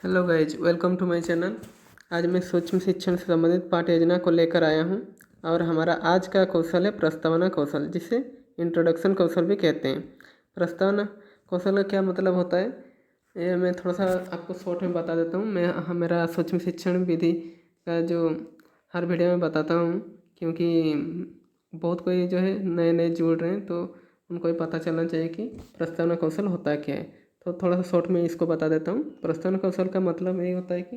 Hello guys, welcome to my channel. आज मैं सूक्ष्म शिक्षण से संबंधित पाठ योजना को लेकर आया हूं और हमारा आज का कौशल है प्रस्तावना कौशल, जिसे इंट्रोडक्शन कौशल भी कहते हैं। प्रस्तावना कौशल का क्या मतलब होता है, ये मैं थोड़ा सा आपको शॉर्ट में बता देता हूँ। मेरा सूक्ष्म शिक्षण विधि का जो हर वीडियो में बताता हूँ, क्योंकि बहुत कोई जो है नए नए जुड़ रहे हैं, तो उनको भी पता चलना चाहिए कि प्रस्तावना कौशल होता क्या है। तो थोड़ा सा शॉर्ट में इसको बता देता हूँ। प्रस्तावना कौशल का मतलब यही होता है कि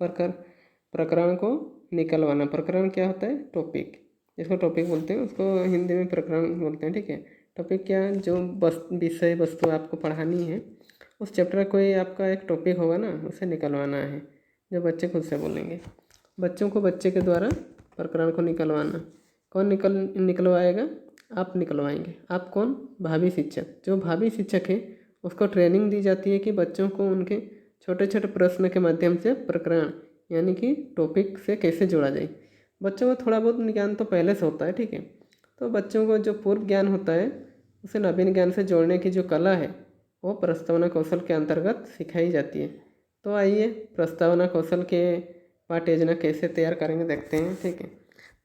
प्रकरण को निकलवाना। प्रकरण क्या होता है? टॉपिक, जिसको टॉपिक बोलते हैं उसको हिंदी में प्रकरण बोलते हैं। ठीक है, टॉपिक क्या, जो विषय वस्तु आपको पढ़ानी है, उस चैप्टर का कोई आपका एक टॉपिक होगा ना, उसे निकलवाना है, जो बच्चे खुद से बोलेंगे। बच्चों को बच्चे के द्वारा प्रकरण को निकलवाना। कौन निकलवाएगा? आप निकलवाएंगे। आप कौन? भावी शिक्षक। जो भावी शिक्षक है उसको ट्रेनिंग दी जाती है कि बच्चों को उनके छोटे छोटे प्रश्न के माध्यम से प्रकरण यानी कि टॉपिक से कैसे जोड़ा जाए। बच्चों को थोड़ा बहुत ज्ञान तो पहले से होता है, ठीक है, तो बच्चों को जो पूर्व ज्ञान होता है उसे नवीन ज्ञान से जोड़ने की जो कला है वो प्रस्तावना कौशल के अंतर्गत सिखाई जाती है। तो आइए प्रस्तावना कौशल के पाठ योजना कैसे तैयार करेंगे देखते हैं। ठीक है,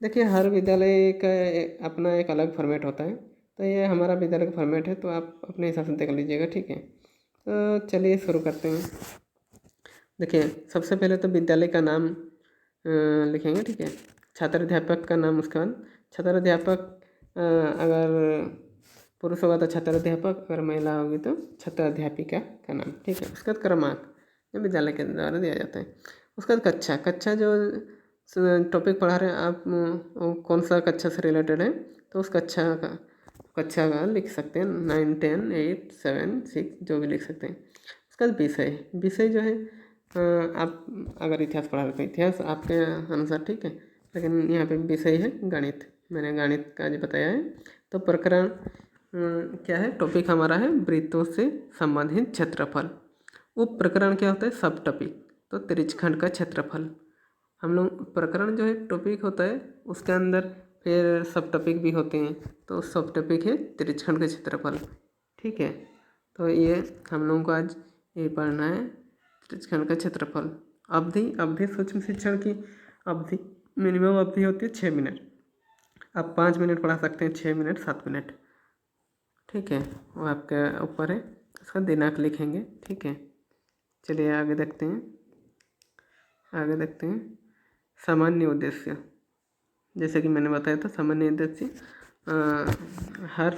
देखिए हर विद्यालय का अपना एक अलग फॉर्मेट होता है, तो ये हमारा विद्यालय का फॉर्मेट है, तो आप अपने हिसाब से देख लीजिएगा। ठीक है, तो चलिए शुरू करते हैं। देखिए सबसे पहले तो विद्यालय का नाम लिखेंगे। ठीक है, छात्र अध्यापक का नाम, उसके बाद छात्र अध्यापक, अगर पुरुष होगा तो छात्र अध्यापक, अगर महिला होगी तो छात्र अध्यापिका का नाम। ठीक है, उसके बाद क्रमांक जो विद्यालय के द्वारा दिया जाता है। उसके बाद कक्षा जो टॉपिक पढ़ा रहे हैं आप, वो कौन सा कक्षा से रिलेटेड है, तो उस कक्षा का लिख सकते हैं, 9, 10, 8, 7, 6 जो भी लिख सकते हैं। उसका विषय जो है, आप अगर इतिहास पढ़ा रहे तो इतिहास आपके अनुसार, ठीक है, लेकिन यहाँ पे विषय है गणित, मैंने गणित का जो बताया है। तो प्रकरण क्या है? टॉपिक हमारा है वृत्तों से संबंधित क्षेत्रफल। उप प्रकरण क्या होता है? सब टॉपिक। तो त्रिज्यखंड का क्षेत्रफल। हम लोग प्रकरण जो है टॉपिक होता है, उसके अंदर फिर सब टॉपिक भी होते हैं, तो सब टॉपिक है त्रिज्यखंड का क्षेत्रफल। ठीक है, तो ये हम लोगों को आज ये पढ़ना है, त्रिज्यखंड का क्षेत्रफल। अवधि सूक्ष्म शिक्षण की अवधि मिनिमम अवधि होती है 6 मिनट। आप 5 मिनट पढ़ा सकते हैं, 6 मिनट, 7 मिनट। ठीक है, वो आपके ऊपर है। उसका दिनांक लिखेंगे। ठीक है, चलिए आगे देखते हैं। सामान्य उद्देश्य, जैसे कि मैंने बताया था, सामान्य उद्देश्य हर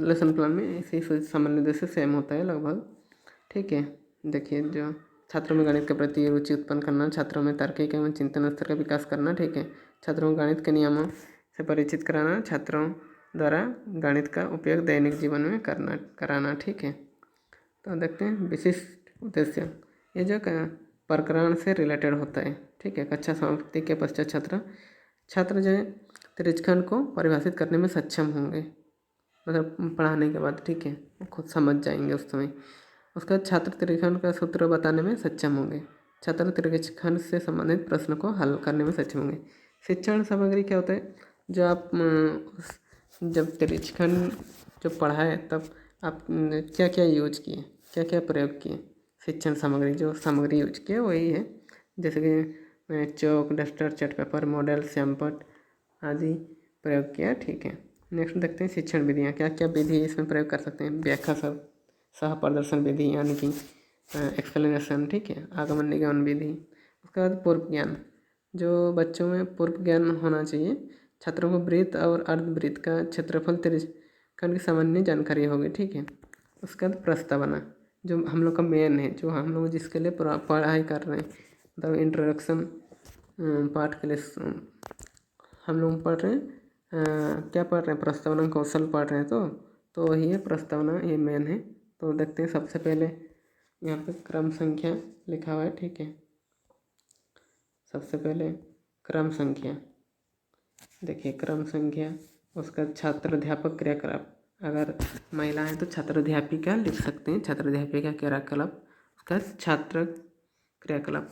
लेसन प्लान में इसी सामान्य उद्देश्य सेम होता है लगभग। ठीक है, देखिए जो छात्रों में गणित के प्रति रुचि उत्पन्न करना, छात्रों में तार्किक एवं चिंतन स्तर का विकास करना। ठीक है, छात्रों को गणित के नियमों से परिचित कराना, छात्रों द्वारा गणित का उपयोग दैनिक जीवन में कराना। ठीक है, तो देखते हैं विशिष्ट उद्देश्य, ये जो प्रकरण से रिलेटेड होता है। ठीक है, कक्षा समाप्ति के पश्चात छात्र जो है त्रिज्यखंड को परिभाषित करने में सक्षम होंगे, मतलब पढ़ाने के बाद। ठीक है, वो खुद समझ जाएंगे उस समय। उसका छात्र त्रिज्यखंड का सूत्र बताने में सक्षम होंगे, छात्र त्रिज्यखंड से संबंधित प्रश्न को हल करने में सक्षम होंगे। शिक्षण सामग्री क्या होता है? जो आप जब त्रिज्यखंड जब पढ़ाए तब आप क्या क्या यूज किए, क्या क्या प्रयोग किए, शिक्षण सामग्री जो सामग्री यूज किए वही है, जैसे कि चौक, डस्टर, चार्ट पेपर, मॉडल, श्यामपट्ट आदि प्रयोग किया। ठीक है, नेक्स्ट देखते हैं शिक्षण विधियाँ, क्या क्या विधि इसमें प्रयोग कर सकते हैं। व्याख्या सह प्रदर्शन विधि यानी कि एक्सप्लेनेशन। ठीक है, आगमन निगमन विधि। उसके बाद पूर्व ज्ञान, जो बच्चों में पूर्व ज्ञान होना चाहिए। छात्रों को वृत्त और अर्धवृत्त का क्षेत्रफल त्रिज्यखंड की सामान्य जानकारी होगी। ठीक है, उसके बाद प्रस्तावना, जो हम लोग का मेन है, जो हम लोग जिसके लिए पढ़ाई कर रहे हैं, मतलब इंट्रोडक्शन पार्ट के लिए हम लोग पढ़ रहे हैं। क्या पढ़ रहे हैं? प्रस्तावना कौशल पढ़ रहे हैं, तो वही है प्रस्तावना, ये मेन है। तो देखते हैं, सबसे पहले यहाँ पे क्रम संख्या लिखा हुआ है। ठीक है, सबसे पहले क्रम संख्या, देखिए क्रम संख्या, उसका छात्र अध्यापक क्रियाकलाप, अगर महिला है तो छात्र अध्यापिका लिख सकते हैं, छात्र अध्यापिका क्रियाकलाप। उसका छात्र क्रियाकलाप,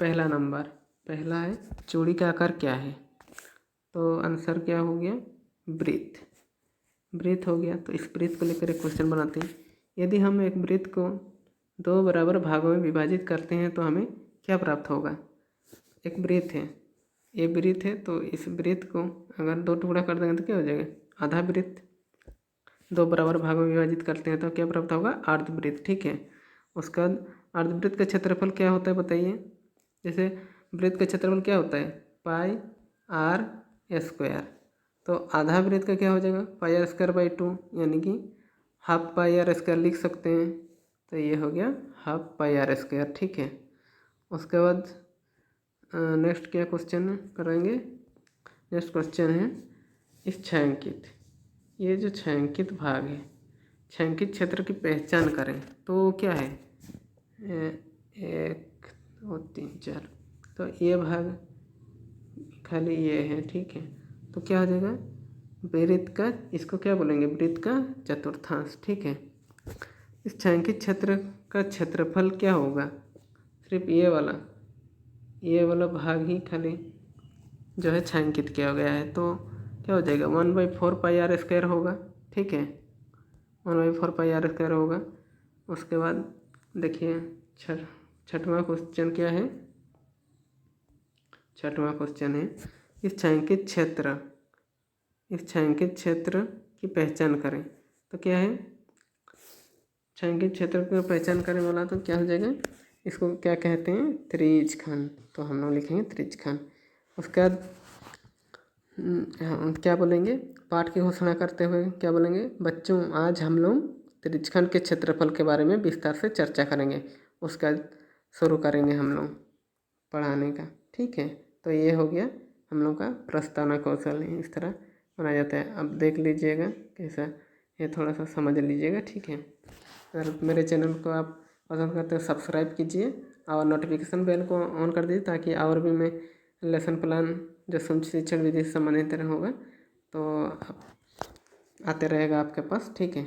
पहला नंबर, पहला है चूड़ी का आकार क्या है, तो आंसर क्या हो गया? वृत्त हो गया। तो इस वृत्त को लेकर एक क्वेश्चन बनाते हैं। यदि हम एक वृत्त को दो बराबर भागों में विभाजित करते हैं तो हमें क्या प्राप्त होगा। एक वृत्त है, ये वृत्त है, तो इस वृत्त को अगर दो टुकड़ा कर देंगे तो क्या हो जाएगा, आधा वृत्त। दो बराबर भागों में विभाजित करते हैं तो क्या प्राप्त होगा, अर्धवृत्त। ठीक है, उसका अर्धवृत्त का क्षेत्रफल क्या होता है बताइए। जैसे वृत्त का क्षेत्रफल क्या होता है, पाई आर स्क्वायर, तो आधा वृत्त का क्या हो जाएगा, पाई आर स्क्वायर बाई 2, यानी कि हाफ पाई आर स्क्वायर लिख सकते हैं। तो ये हो गया हाफ पाई आर स्क्वायर। ठीक है, उसके बाद नेक्स्ट क्या क्वेश्चन करेंगे। नेक्स्ट क्वेश्चन है, इस छायांकित, ये जो छायांकित भाग है, छायांकित क्षेत्र की पहचान करें तो क्या है, 1 2 3 4, तो ये भाग खाली ये है। ठीक है, तो क्या हो जाएगा, वृत्त का, इसको क्या बोलेंगे, वृत्त का चतुर्थांश। ठीक है, इस छायांकित क्षेत्र का क्षेत्रफल क्या होगा, सिर्फ ये वाला भाग ही खाली जो है छायांकित किया गया है, तो क्या हो जाएगा, 1/4 पाई आर स्क्वायर होगा। ठीक है, 1/4 पाई आर स्क्वायर होगा। उसके बाद देखिए छठवां क्वेश्चन क्या है, छठवां क्वेश्चन है, इस छायांकित क्षेत्र की पहचान करें तो क्या है, छायांकित क्षेत्र की पहचान करने वाला तो क्या हो जाएगा, इसको क्या कहते हैं, त्रिज्यखंड, तो हम लोग लिखेंगे त्रिज्यखंड। उसके बाद क्या बोलेंगे, पाठ की घोषणा करते हुए क्या बोलेंगे, बच्चों आज हम लोग त्रिज्यखंड के क्षेत्रफल के बारे में विस्तार से चर्चा करेंगे। उसका शुरू करेंगे हम लोग पढ़ाने का। ठीक है, तो ये हो गया हम लोग का प्रस्तावना कौशल, इस तरह बनाया जाता है। अब देख लीजिएगा कैसा, ये थोड़ा सा समझ लीजिएगा। ठीक है, अगर मेरे चैनल को आप पसंद करते हो सब्सक्राइब कीजिए और नोटिफिकेशन बेल को ऑन कर दीजिए, ताकि और भी मैं लेसन प्लान जो शिक्षण विधि से संबंधित होगा तो आते रहेगा आपके पास। ठीक है।